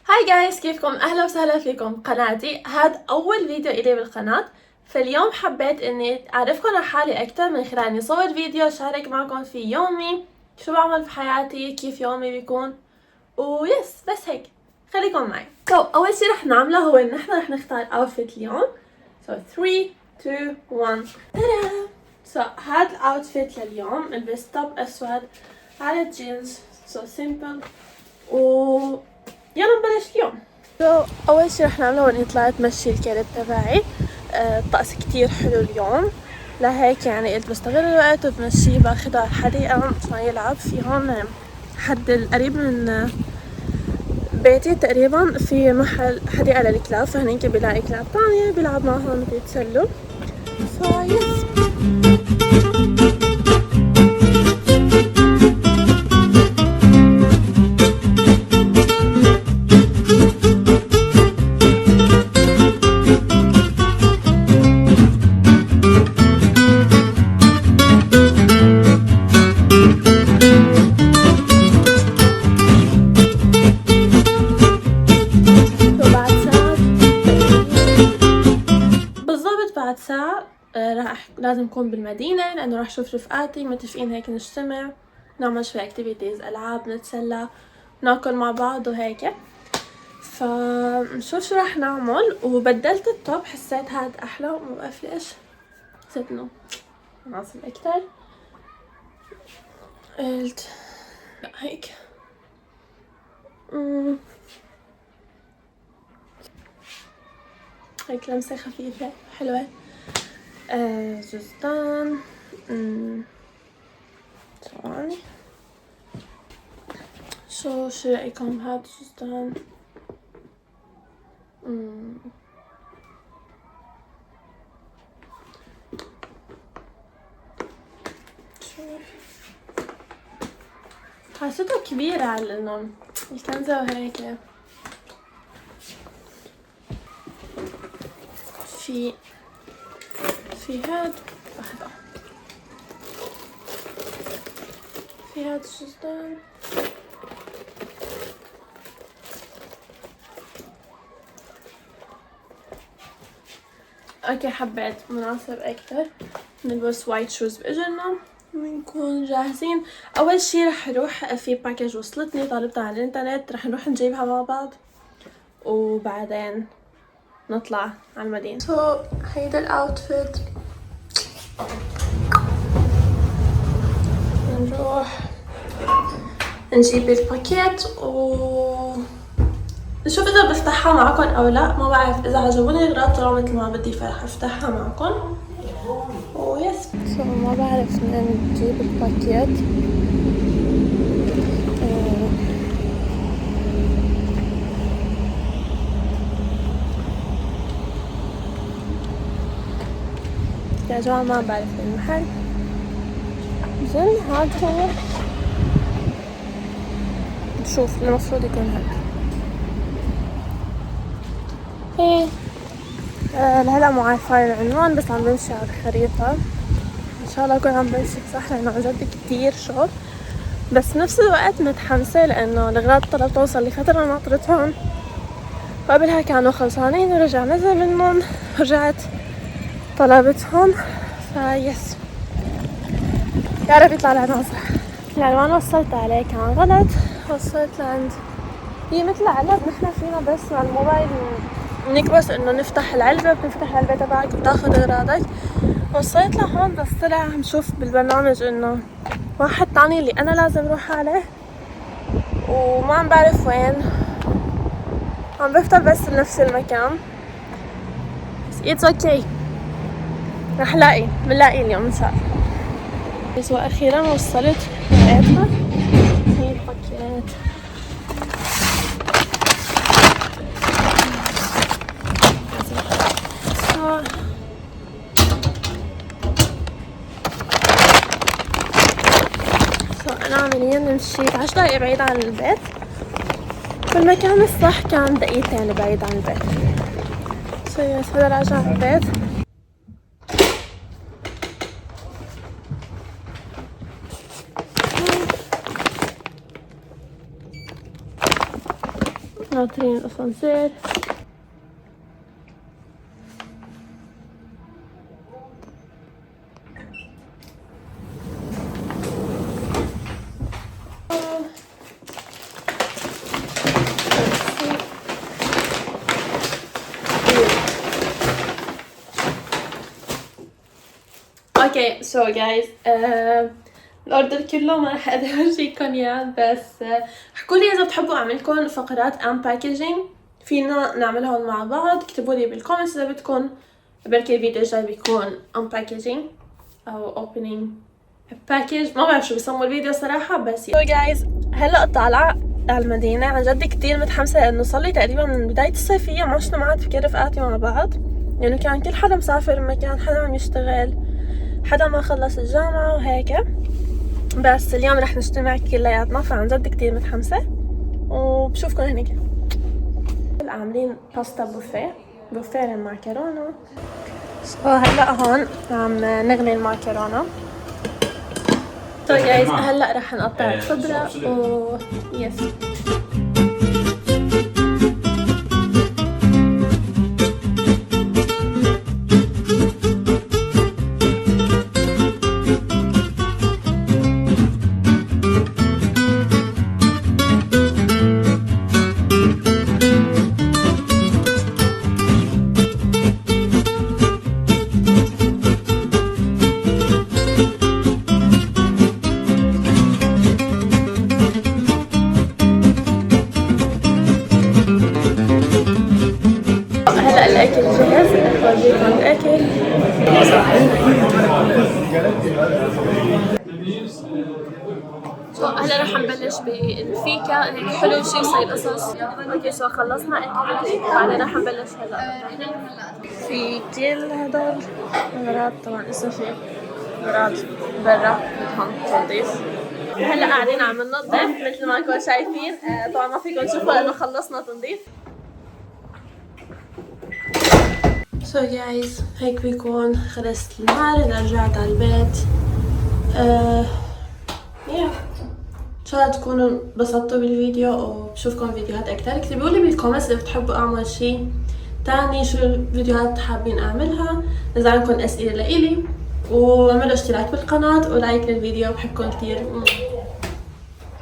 هاي جايز، كيفكم؟ اهلا وسهلا فيكم قناتي. هذا اول فيديو الي بالقناة، فاليوم حبيت اني اعرفكم عن حالي اكثر من خلال اني صور فيديو اشارك معكم في يومي، شو بعمل في حياتي، كيف يومي بيكون، ويس بس هيك. خليكم معي. اول شي رح نعمله هو ان احنا رح نختار اوتفيت اليوم. 3 2 1 تادا. هاد الاوتفيت لليوم، البس توب اسود على جينز سيمبل، و يلا نبلش اليوم. اول شي رح نعمله هو اني طلعت مشي الكلب تبعي. الطقس كتير حلو اليوم، لهيك يعني قلت بستغل الوقت وبمشيه، باخده على الحديقة عشان يلعب. في هون حد القريب من بيتي تقريبا في محل حديقة للكلاب، فهنيك بيلاقي كلاب تانية بيلعب معهم وبيتسلوا. فايس بعد ساعة لازم أكون بالمدينة، لأنه راح أشوف رفقاتي متفقين هيك نجتمع نعمل شوي اكتيفيتيز، ألعاب، نتسلى، ناكل مع بعض وهيك. فنشوف شو راح نعمل. وبدلت التوب، حسيت هاد أحلى وموقف ليش، حسيت إنه مناسب أكتر. قلت لا هيك. هيك لمسة خفيفة حلوة. جزدان. ثواني، شو رأيكم هاد الجزدان؟ حسيته كبيرة على انه الكنزة وهيك. في هاد لحظة، في هاد الجزدان. اوكي، حبيت مناسب اكتر. نلبس وايت شوز باجرنا ونكون جاهزين. اول شي رح اروح في باكج وصلتني طالبتها على الانترنت، رح نروح نجيبها مع بعض وبعدين نطلع على المدينة. هيدا الاوتفيت. نروح نجيب الباكيت و نشوف اذا بفتحها معكم او لا. ما بعرف، اذا عجبوني الاغراض طلعوا مثل ما بدي فرح افتحها معكم. ويس ما بعرف من نجيب الباكيت. يا جماعة ما بعرف المحل. زين هاد هو، نشوف المفروض يكون هاد. ايه لهلا مو عارفة العنوان، بس عم بمشي على الخريطة. ان شاء الله اكون عم بمشي صح، لانه عن جد كتير شغل، بس نفس الوقت متحمسة لانه الاغراض طلبتهم صار لي فترة ناطرتهم، وقبلها كانوا خلصانين ورجع نزل منهم، رجعت طلبتهم. فيس، يا رب يطلع العنوان صح. العنوان وصلت عليه كان غلط، وصلت لعند هي مثل علب، نحن فينا بس مع الموبايل نكبس انه نفتح العلبة، بتفتح العلبة تبعك وتاخد اغراضك. وصلت لهون بس طلع عم شوف بالبرنامج انه واحد تاني اللي انا لازم اروح عليه، وما عم بعرف وين. عم بفتح بس بنفس المكان، بس اتس اوكي، رح بنلاقي اليوم ان شاء الله. بس واخيرا وصلت لقيتها، هي الباكيت. أنا عمليا مشيت 10 دقايق بعيد عن البيت، والمكان الصح كان دقيقتين بعيد عن البيت. هذا راجع البيت. ناطرين الاسانسير. اوكي سو جايز الاوردر كله ما راح اقدر اورجيكم اياه، بس احكوا لي اذا بتحبوا اعملكم فقرات ان باكجينج، فينا نعملهم مع بعض. اكتبوا لي بالكومنتس اذا بدكم، بركي الفيديو الجاي بيكون ان باكجينج او اوبننج باكج، ما بعرف شو بسموا الفيديو صراحه. بس سو جايز هلا طالعه على المدينه، عن جد كتير متحمسه لانه صار لي تقريبا من بدايه الصيفيه ما عشنا معاد في رفقاتي مع بعض، لانه كان كل حدا مسافر مكان، حدا عم يشتغل، حدا ما خلص الجامعة وهيك. بس اليوم رح نجتمع كلياتنا، فعن جد كتير متحمسة وبشوفكن هنيك. عاملين باستا بوفيه للمعكرونة. هلا هون عم نغلي المعكرونة. سو جايز هلا رح نقطع الخضرة يس. هلا الاكل جاهز، رح اورجيكم الاكل. هلا رح نبلش بالفيكا، هيك حلو شي صير قصص. اوكي سو خلصنا اكل، بعدين رح نبلش هلا في كل هدول اغراض. طبعا لسه في اغراض برا بدهم تنظيف. هلا قاعدين عم ننظف مثل ما انتم شايفين. طبعا ما فيكم تشوفوا لانه خلصنا تنظيف. سو جايز هيك بيكون خلصت النهار اذا رجعت على البيت. ان شاء الله تكونوا انبسطتوا بالفيديو وبشوفكم فيديوهات اكتر. اكتبوا لي بالكومنتس اذا بتحبوا اعمل شي تاني، شو الفيديوهات حابين اعملها، اذا عندكم اسئله لإلي، واعملوا اشتراك بالقناه ولايك للفيديو. بحبكم كتير.